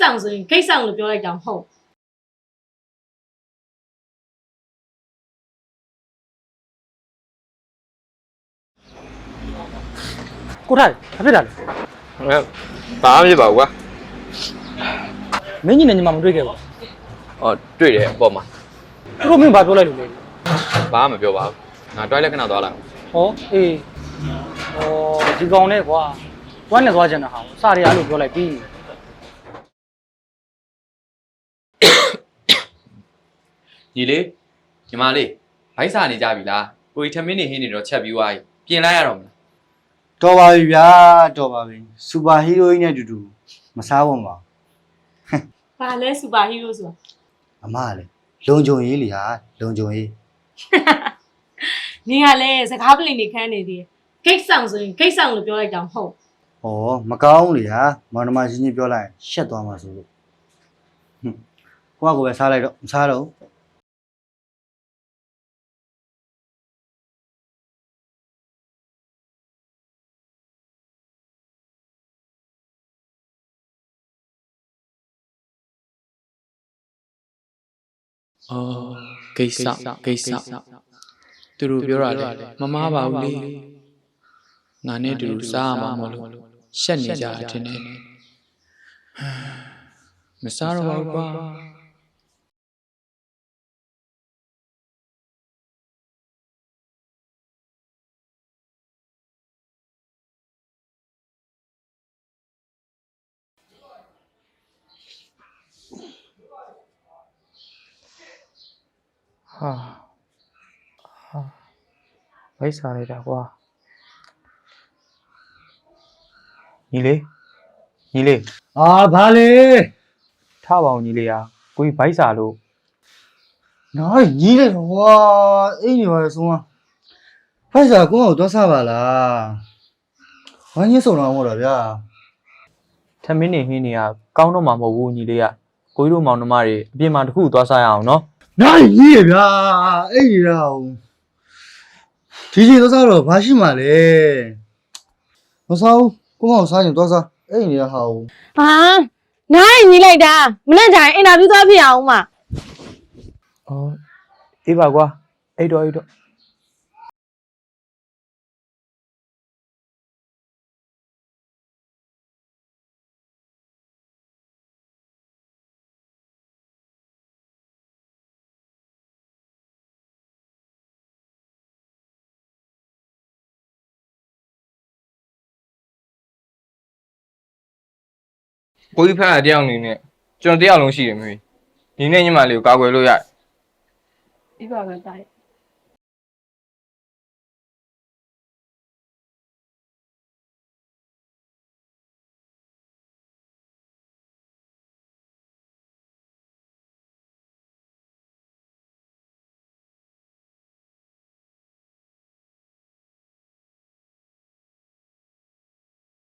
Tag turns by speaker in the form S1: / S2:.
S1: ဆောင်ဆိုရင်ဂိတ်ဆောင်လို့ပြောလိုက်တာမဟုတ်
S2: ကိုထိုင်ဘာဖြစ်တာလဲ
S3: ဘာမှမဖြစ်ပါဘူးကွာ
S2: မင်းကြီးနဲ့ညီမမတွေ့ခဲ့ပါဘူး
S3: ဟောတွေ့တယ်အပေါ်မှာ
S2: သူတို့မင်းဘာပြောလိုက်လို့လဲ
S3: ဘာမှမပြောပါဘူးငါတွိုင်းလက်ခဏသွားလိုက်
S2: ဟောအေးဟောဒီကောင်နဲ့ကွာဝမ်းနဲ့သွားချင်တာဟာစရရလို့ပြောလိုက်ပြီး
S3: ညီလေးညီမလေးဘိုက်စာနေကြပြီလားကိုကြီးထမင်းနေဟင်းနေတော့ချက်ပြီးသွားပြီပြင်လိုက်ရတော့မလား
S4: တော်ပါပြီဗျာတော်ပါပြီစူပါဟီးရိုးကြီးနဲ့အတူတူမစားဘူးပါ
S1: ဘာလဲစူပါဟီးရိုးဆိုတာ
S4: အမလည်းလုံကြုံရေးလေဟာလုံကြုံရေး
S1: နင်ကလည်းစကားပလင်နေခန်းနေသေးတယ်ဂိတ်ဆောင်ဆိုရင်ဂိတ်ဆောင်လို့ပြောလိုက်တာမဟုတ်
S4: ဩမကောင်းလေဟာမောင်နှမချင်းချင်းပြောလိုက်ရှက်သွားမှာဆိုလို့ဟွန်းကိုကပဲစားလိုက်တော့မစားတော့
S5: အော်ဂိတ်ဆောက်သူတို့ပြောတာလေမမားပါဘူးလေငါနဲ့တူတူစားရမှာမလို့ရှက်နေကြတာထင်တယ်မစားတော့ပါဘူးကွာဟာဘိုက်စားလိုက်တာကွာညီလေး
S4: အာဘာလေ
S5: ထားပါအောင်ညီလေးဟာကိုကြီးဘိုက်စားလို့
S4: နိုင်ကြီးတယ်ကွာအိမ်နေပါလေဆုံးမဖိုက်စာကိုအောင်သွားစားပါလားဝမ်းကြီးစုံတော့မဟုတ်တော့ဗျာ
S5: ထမင်းနေဟင်းနေကကောင်းတော့မှာမဟုတ်ဘူးညီလေးကကိုကြီးတို့မောင်နှမတွေအပြင်မှာတစ်ခုသွားစားရအောင်နော်
S4: နိုင်ကြီးရဗျာအိမ်နေတာဒီချိန်သွားစားတော့ဘာရှိမှလဲမစားဘူးကိုအောင်စားရင်သွားစားအိမ်နေတာဟာ
S6: ဟာနိုင်ညီလိုက်တာမနေ့ကျရင်အင်တာဗျူးသွားဖြစ်အောင်မ
S5: အော်အေးပါကွာအဲ့တော့
S3: ကိုကြီးဖက်တယောက်အနေနဲ့ကျွန်တော်တယောက်လုံးရှိတယ်မေဒီနေ့ညီမလေးကိုကာကွယ်လို့ရတယ်
S1: အေးပါပဲတား